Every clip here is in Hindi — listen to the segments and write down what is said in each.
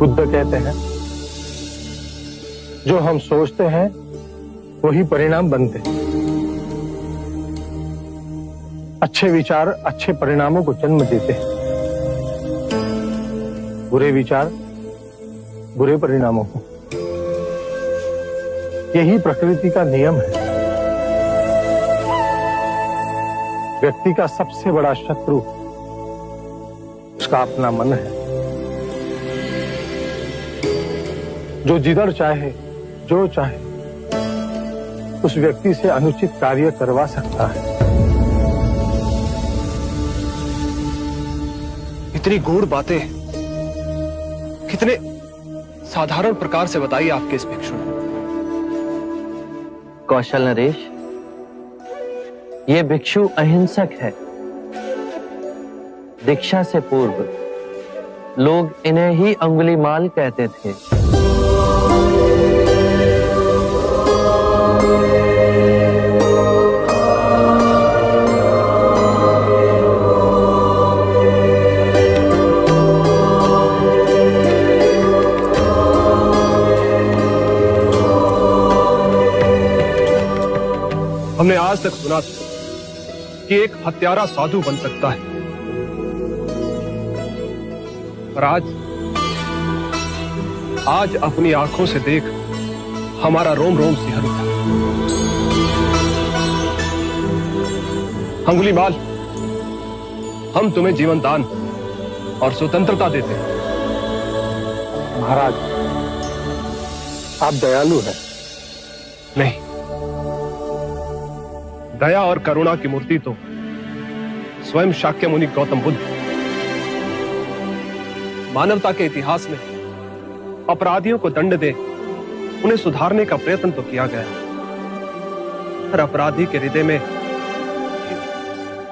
बुद्ध कहते हैं, जो हम सोचते हैं वही परिणाम बनते हैं। अच्छे विचार अच्छे परिणामों को जन्म देते हैं, बुरे विचार बुरे परिणामों को। यही प्रकृति का नियम है। व्यक्ति का सबसे बड़ा शत्रु उसका अपना मन है, जो जिधर चाहे जो चाहे उस व्यक्ति से अनुचित कार्य करवा सकता है। इतनी गूढ़ बातें कितने साधारण प्रकार से बताई आपके इस भिक्षु ने। कौशल नरेश, ये भिक्षु अहिंसक है। दीक्षा से पूर्व लोग इन्हें ही अंगुलीमाल कहते थे। हमने आज तक सुना था कि एक हत्यारा साधु बन सकता है, पर आज अपनी आंखों से देख हमारा रोम रोम सिहर उठा। अंगुलीमाल, हम तुम्हें जीवन दान और स्वतंत्रता देते हैं। महाराज, आप दयालु हैं। नहीं, दया और करुणा की मूर्ति तो स्वयं शाक्य मुनि गौतम बुद्ध। मानवता के इतिहास में अपराधियों को दंड दे उन्हें सुधारने का प्रयत्न तो किया गया, पर अपराधी के हृदय में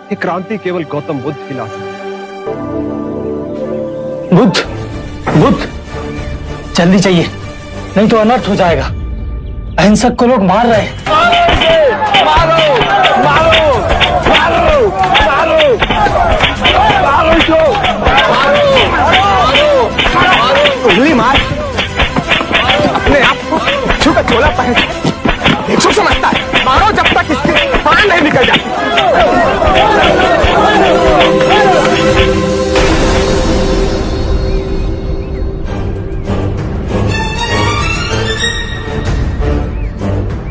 ये क्रांति केवल गौतम बुद्ध ही ला सकते। बुद्ध जल्दी चाहिए, नहीं तो अनर्थ हो जाएगा। अहिंसक को लोग मार रहे हैं। उंगली मार, अपने आप को भिक्षु का चोला पहन भिक्षु समझता है। मारो जब तक इसके प्राण नहीं निकल जाते।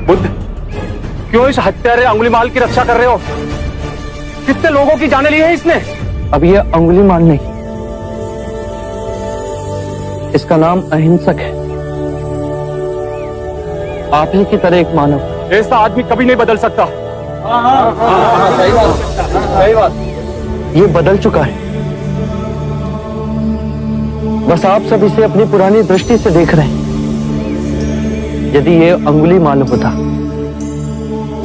बुद्ध, क्यों इस हत्यारे अंगुलीमाल की रक्षा कर रहे हो? कितने लोगों की जाने ली है इसने? अब ये अंगुलीमाल नहीं, इसका नाम अहिंसक है। आप ही की तरह एक मानव। ऐसा आदमी कभी नहीं बदल सकता। सही बात। ये बदल चुका है, बस आप सब इसे अपनी पुरानी दृष्टि से देख रहे हैं। यदि ये अंगुलीमाल होता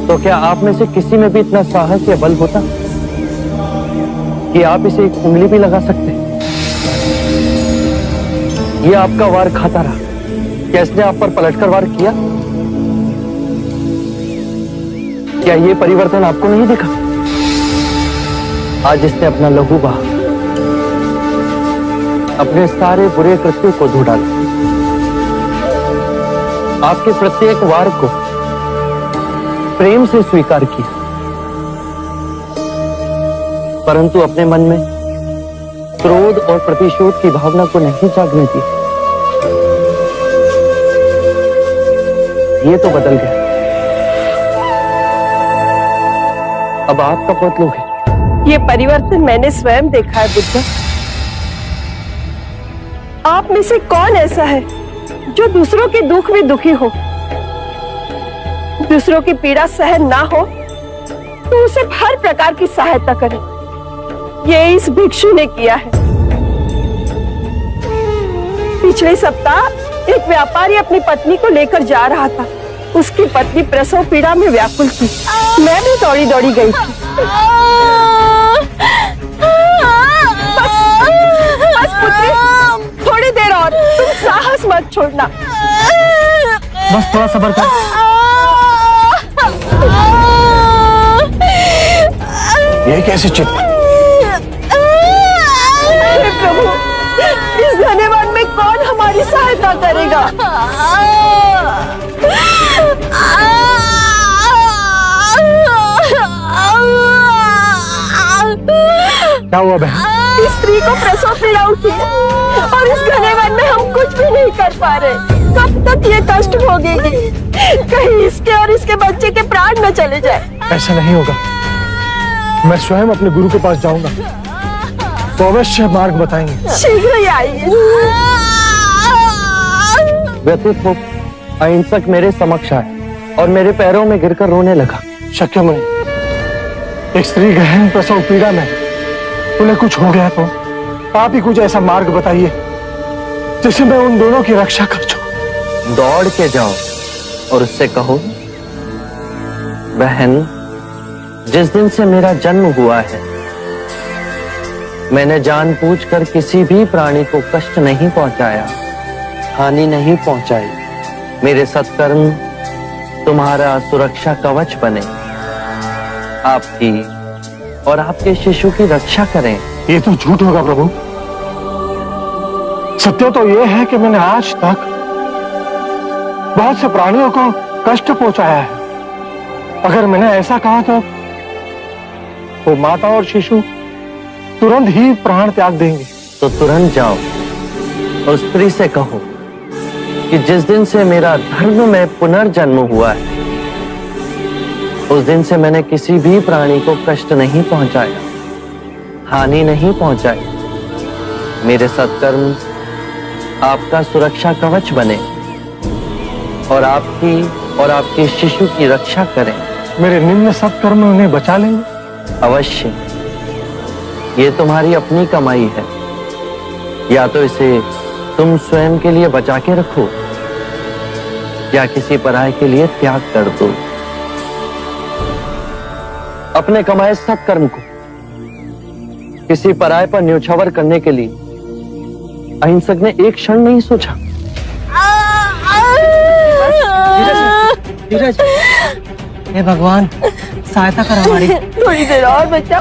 तो क्या आप में से किसी में भी इतना साहस या बल होता कि आप इसे एक उंगली भी लगा सकते? ये आपका वार खाता रहा, क्या इसने आप पर पलटकर वार किया? क्या ये परिवर्तन आपको नहीं दिखा? आज इसने अपना लहू बहा, अपने सारे बुरे कृत्यों को धो डाला। आपके प्रत्येक वार को प्रेम से स्वीकार किया, परंतु अपने मन में क्रोध और प्रतिशोध की भावना को नहीं जागने दी। ये तो बदल गया, अब आप कब बदलोगे? ये परिवर्तन मैंने स्वयं देखा है बुद्ध। आप में से कौन ऐसा है जो दूसरों के दुख में दुखी हो, दूसरों की पीड़ा सहन ना हो तो उसे हर प्रकार की सहायता करे? ये इस भिक्षु ने किया है। पिछले सप्ताह एक व्यापारी अपनी पत्नी को लेकर जा रहा था। उसकी पत्नी प्रसव पीड़ा में व्याकुल थी। मैं भी दौड़ी दौड़ी गई थी। बस पुत्री, थोड़ी देर और, तुम साहस मत छोड़ना। बस थोड़ा सब्र कर। ये कैसे चित? प्रभु, इस धन्यवाद में कौन हमारी हुआ बहन? इस स्त्री को प्रसव पीड़ा उठी है और इस घने वन में हम कुछ भी नहीं कर पा रहे। कब तक ये कष्ट भोगेगी? कहीं इसके और इसके बच्चे के प्राण न चले जाए। ऐसा नहीं होगा। मैं स्वयं अपने गुरु के पास जाऊंगा, तो अवश्य मार्ग बताएंगे। शीघ्र ही आइए। व्यथित हो अहिंसक मेरे समक्ष आए और मेरे पैरों में गिरकर रोने लगा। शक्यमुनि, एक स्त्री गहन प्रसव पीड़ा में, उन्हें कुछ हो गया तो आप ही कुछ ऐसा मार्ग बताइए जिससे मैं उन दोनों की रक्षा कर सकूं। दौड़ के जाओ और उससे कहो, बहन, जिस दिन से मेरा जन्म हुआ है मैंने जानबूझकर किसी भी प्राणी को कष्ट नहीं पहुंचाया, हानि नहीं पहुंचाई। मेरे सत्कर्म तुम्हारा सुरक्षा कवच बने, आपकी और आपके शिशु की रक्षा करें। ये तो झूठ होगा प्रभु। सत्य तो यह है कि मैंने आज तक बहुत से प्राणियों को कष्ट पहुंचाया है। अगर मैंने ऐसा कहा तो वो माता और शिशु तुरंत ही प्राण त्याग देंगे। तो तुरंत जाओ और स्त्री से कहो कि जिस दिन से मेरा धर्म में पुनर्जन्म हुआ है उस दिन से मैंने किसी भी प्राणी को कष्ट नहीं पहुंचाया, हानि नहीं पहुंचाई। मेरे सत्कर्म आपका सुरक्षा कवच बने और आपकी और आपके शिशु की रक्षा करें। मेरे निम्न सत्कर्म उन्हें बचा लेंगे। अवश्य। ये तुम्हारी अपनी कमाई है, या तो इसे तुम स्वयं के लिए बचा के रखो या किसी पराये के लिए त्याग कर दो। अपने कमाए सत्कर्म को किसी पराये पर न्योछावर करने के लिए अहिंसक ने एक क्षण नहीं सोचा। धीरज, हे भगवान, सहायता कर हमारी। थोड़ी देर और बच्चा।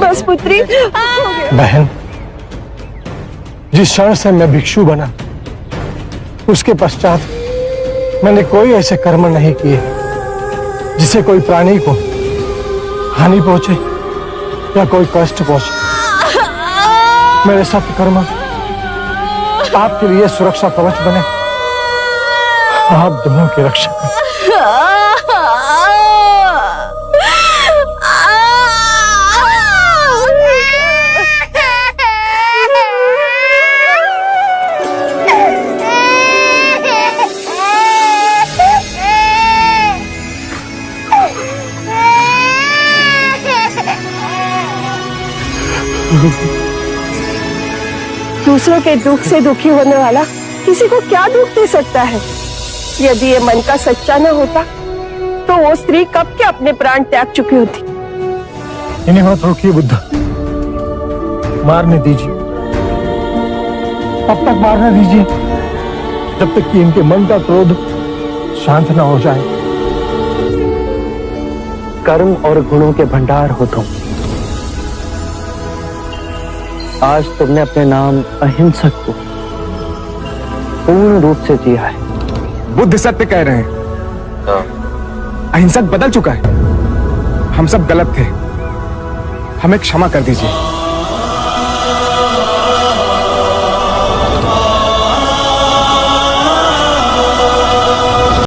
बस पुत्री। बहन, जिस क्षण से मैं भिक्षु बना उसके पश्चात मैंने कोई ऐसे कर्म नहीं किए जिससे कोई प्राणी को हानि पहुंचे या कोई कष्ट पहुंचे। मेरे सब कर्म आपके लिए सुरक्षा कवच बने, आप दोनों की रक्षा करें। दूसरों के दुख से दुखी होने वाला किसी को क्या दुख दे सकता है? यदि ये मन का सच्चा न होता तो वो स्त्री कब के अपने प्राण त्याग चुकी होती। इन्हें मत रोकिए बुद्ध, मारने दीजिए। तब तक मारने दीजिए जब तक कि इनके मन का क्रोध शांत न हो जाए। कर्म और गुणों के भंडार हो तुम। आज तुमने अपने नाम अहिंसक को पूर्ण रूप से जिया है। बुद्ध सत्य कह रहे हैं। अहिंसक बदल चुका है। हम सब गलत थे, हमें क्षमा कर दीजिए।